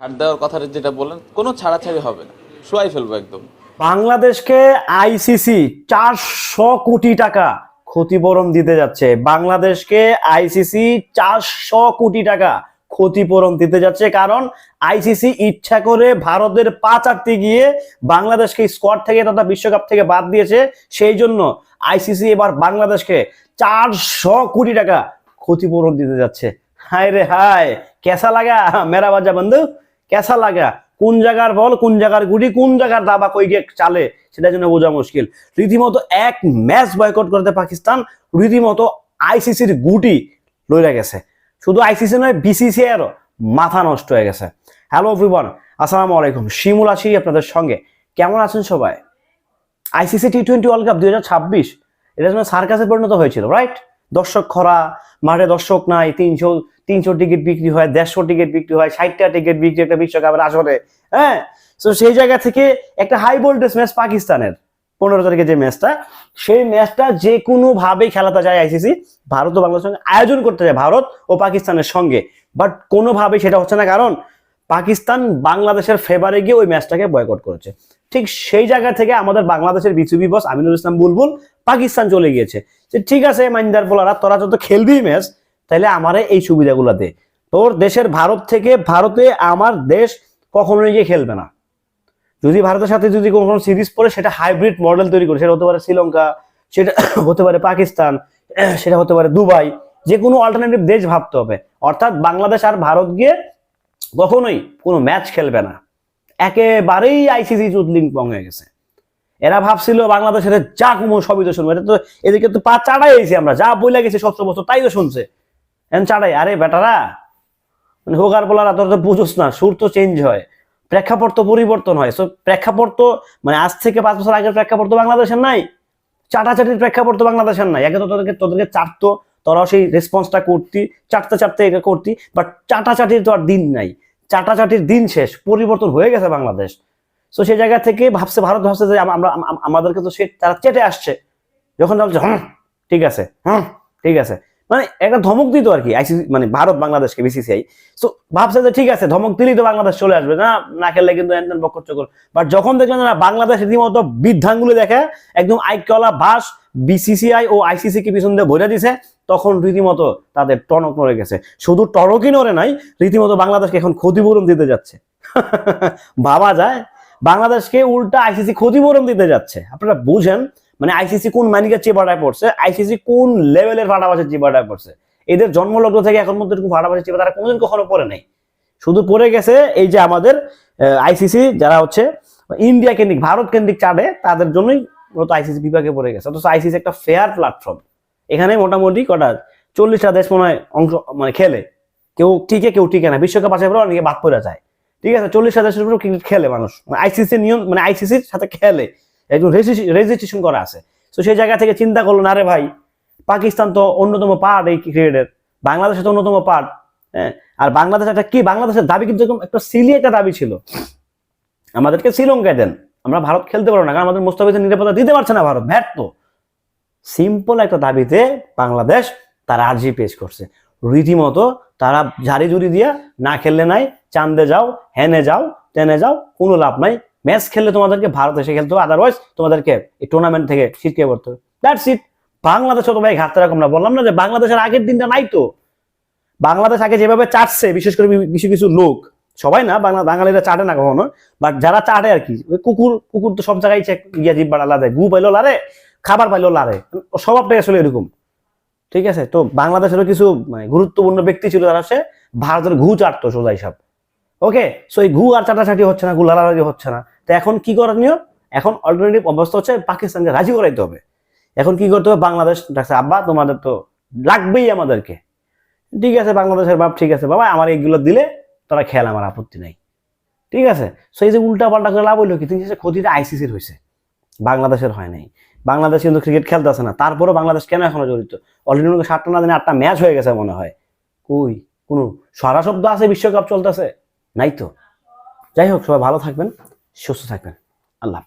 ছাড় দেওয়ার কথাটা যেটা বললেন, কোনো ছাড়াছাড়ি হবে না, শোয়াই ফেলবো একদম। বাংলাদেশকে আইসিসি 400 কোটি টাকা ক্ষতিপূরণ দিতে যাচ্ছে। বাংলাদেশকে আইসিসি 400 কোটি টাকা ক্ষতিপূরণ দিতে যাচ্ছে, কারণ আইসিসি ইচ্ছা করে ভারতের পা চাটতে গিয়ে বাংলাদেশকে স্কোয়াড থেকে তথা বিশ্বকাপ থেকে বাদ দিয়েছে। সেই জন্য আইসিসি এবার বাংলাদেশকে 400 কোটি টাকা ক্ষতিপূরণ দিতে যাচ্ছে। হায় রে হায়, কেসা লাগা মেরা বাজা বন্ধু, কেসা লাগা? কোন জায়গার বল, কোন জায়গার গুটি, কোন জায়গার দাবা কই গিয়ে চালে, সেটার জন্য বোঝা মুশকিল। রীতিমতো এক ম্যাচ বয়কট করতে পাকিস্তান রীতিমতো আইসিসির গুটি লইয়া গেছে। শুধু আইসিসি নয়, বিসিসিআই এরও মাথা নষ্ট হয়ে গেছে। হ্যালো এভরিওয়ান, আসসালামু আলাইকুম, শিমুল আছি আপনাদের সঙ্গে। কেমন আছেন সবাই? আইসিসি টি-20 ওয়ার্ল্ড কাপ 2026 এটা যেন সার্কাসে পরিণত হয়েছিল, রাইট? দর্শক খরা, মাঠে দর্শক নাই, 300 টিকিট বিক্রি হয়, 150 টিকিট বিক্রি হয়, 60টা টিকিট বিক্রি একটা বিশ্বকাপের আসরে। হ্যাঁ, তো সেই জায়গা থেকে একটা হাই ভোল্টেজ ম্যাচ পাকিস্তানের 15 তারিখে যে ম্যাচটা, সেই ম্যাচটা যে কোনো ভাবেই খেলাতে যায় আইসিসি। ভারত ও বাংলাদেশের সঙ্গে আয়োজন করতে যায় ভারত ও পাকিস্তানের সঙ্গে, বাট কোনোভাবেই সেটা হচ্ছে না, কারণ পাকিস্তান বাংলাদেশের ফেভারে গিয়ে ওই ম্যাচটাকে বয়কট করেছে। ঠিক সেই জায়গা থেকে আমাদের বাংলাদেশের বিসিবি বস আমিনুল ইসলাম বুলবুল পাকিস্তান চলে গিয়েছে যে ঠিক আছে মাইন্দার বোলারা, তোরা যত খেলবি ম্যাচ, তাহলে আমারে এই সুবিধাগুলো দে। তোর দেশের ভারত থেকে ভারতে আমার দেশ কখনোই গিয়ে খেলবে না। যদি ভারতের সাথে যদি কোনো সিরিজ পড়ে, সেটা হাইব্রিড মডেল তৈরি করে, সেটা হতে পারে শ্রীলঙ্কা, সেটা হতে পারে পাকিস্তান, সেটা হতে পারে দুবাই, যে কোনো অল্টারনেটিভ দেশ ভাবতে হবে। অর্থাৎ বাংলাদেশ আর ভারত গিয়ে কখনোই কোনো ম্যাচ খেলবে না। একেবারেই আইসিসি চুদলিং পং হয়ে গেছে। এরা ভাবছিল বাংলাদেশের যা কুমো সবই তো শুনবো, এটা তো এদিকে তো পা চাড়াই আইছি আমরা, যা বইলা গেছি 17 বছর তাই তো শুনছে, এখন চাড়াই। আরে বেটারা, মানে হোকার বলার তোর তো বুঝোস না, সুর তো চেঞ্জ হয়, প্রেক্ষাপট তো পরিবর্তন হয়। সো প্রেক্ষাপট তো মানে আজ থেকে 5 বছর আগের প্রেক্ষাপট তো বাংলাদেশের নাই, চাটাচাটির প্রেক্ষাপট তো বাংলাদেশের নাই। একে তো তোদেরকে চাটতো, তোরাও সেই রেসপন্সটা করতি, চাটতে চাটতে এটা করতি, বাট চাটাচাটির তো আর দিন নাই, চাটাচাটির দিন শেষ, পরিবর্তন হয়ে গেছে বাংলাদেশ। তো সেই জায়গা থেকে ভারত ভাবছে যে আমরা আমাদেরকে তো সে তারা চেটে আসছে, যখন ভাবছে ঠিক আছে, ঠিক আছে, মানে একটা ধমক দিত আর কি আইসিসি, মানে ভারত বাংলাদেশকে বিসিসিআই। তো ভাবছে যে ঠিক আছে, ধমক দিলেই তো বাংলাদেশ চলে আসবে, না না খেললে কিন্তু এনতেন বকর চকর। বাট যখন দেখলেন না বাংলাদেশ রীতিমতো বৃদ্ধাঙ্গুলি দেখে একদম আইকলা ভাস বিসিসিআই ও আইসিসি কে পিছন দিয়ে ভরে দিছে, তখন রীতিমতো তাদের টনক নড়ে গেছে। শুধু টনকই নড়ে নাই, রীতিমতো বাংলাদেশকে এখন ক্ষতিপূরণ দিতে যাচ্ছে। ভাবা যায়, বাংলাদেশকে উল্টা আইসিসি ক্ষতিপূরণ দিতে যাচ্ছে। আপনারা বুঝেন মানে আইসিসি কোন মানিকের চিবাটায় পড়ছে, আইসিসি কোন লেভেলের ফাটাবাসের চিবাটায় পড়ছে। এদের জন্মলগ্ন থেকে এখন মধ্যে এরকম ফাটাবাসের চিবা তারা কোনোদিন কখনো পড়ে নাই। শুধু পড়ে গেছে এই যে আমাদের আইসিসি যারা হচ্ছে ইন্ডিয়া কেন্দ্রিক, ভারত কেন্দ্রিক চাটে, তাদের জন্যই মূলত আইসিসি বিভাগে পড়ে গেছে। অথচ আইসিসি একটা ফেয়ার প্ল্যাটফর্ম, এখানে মোটামুটি কটা 40টা দেশ মনে হয় অংশ মানে খেলে, কেউ টিকে কেউ টিকে না, বিশ্বকাপ আছে পরে অনেকে বাদ পড়ে যায়। ঠিক আছে, 40টা দেশের উপর ক্রিকেট খেলে মানুষ, আইসিসি নিয়ম মানে আইসিসির সাথে খেলে, একদম রেজিস্ট্রেশন করা আছে। তো সেই জায়গা থেকে চিন্তা করলো না রে ভাই, পাকিস্তান তো অন্যতম পার্ট এই ক্রিকেটের, বাংলাদেশের তো অন্যতম পার্ট। হ্যাঁ, আর বাংলাদেশ একটা কি, বাংলাদেশের দাবি কিন্তু একটা সিলি একটা দাবি ছিল, আমাদেরকে শ্রীলঙ্কায় দেন, আমরা ভারত খেলতে পারবো না, কারণ আমাদের মুস্তাফিজের নিরাপত্তা দিতে পারছে না ভারত, ব্যর্থ। সিম্পল একটা দাবিতে বাংলাদেশ তার আর্জি পেশ করছে, রীতিমতো তারা ঝাড়ি ঝুড়ি দিয়া না খেললে নাই, চান্দে যাও, হেনে যাও, টেনে যাও, কোনো লাভ নাই, ম্যাচ খেললে তোমাদেরকে ভারত এসে খেলতে হবে, আদারওয়াইজ তোমাদেরকে এই টুর্নামেন্ট থেকে ছিটকে পড়তে হবে, দ্যাটস ইট। বাংলাদেশও তো ভাই ঘাটতে রাখুন না, বললাম না যে বাংলাদেশের আগের দিনটা নাই তো। বাংলাদেশ আগে যেভাবে চাটছে, বিশেষ করে কিছু কিছু লোক, সবাই না, বাঙালিরা চাটে না কখনো, বাট যারা চাটে আর কি, কুকুর কুকুর তো সব জায়গায় গিয়া জিব্বা লাদে, গু পাইলো লারে, খাবার পাইলো লারে, স্বভাবটাই আসলে এরকম। ঠিক আছে, তো বাংলাদেশেরও কিছু মানে গুরুত্বপূর্ণ ব্যক্তি ছিল যারা সে ভারতের ঘু চাটতো সোজা হিসাব। ওকে, সো এই ঘু আর চাটাচাটি হচ্ছে না, গুলালারি হচ্ছে না, তো এখন কি করণীয়? এখন অল্টারনেটিভ অবস্থা হচ্ছে পাকিস্তানকে রাজি করাইতে হবে। এখন কি করতে হবে? বাংলাদেশ ডাকছে, আব্বা তোমাদের তো লাগবেই আমাদেরকে। ঠিক আছে, বাংলাদেশের বাপ ঠিক আছে বাবা, আমার এইগুলো দিলে তোরা খেল, আমার আপত্তি নাই। ঠিক আছে, সো এই যে উল্টা পাল্টা করে লাভ হইলো কি, তুমি ক্ষতিটা আইসিসির হয়েছে, বাংলাদেশের হয় নাই। বাংলাদেশ কিন্তু ক্রিকেট খেলতেছে না, তারপরেও বাংলাদেশ কেন এখনো জড়িত? অলরেডি 7টা না দিনে 8টা ম্যাচ হয়ে গেছে মনে হয়, কই কোনো সারা শব্দ আছে বিশ্বকাপ চলতেছে? নাই তো। যাই হোক, সবাই ভালো থাকবেন, সুস্থ থাকবেন, আল্লাহ।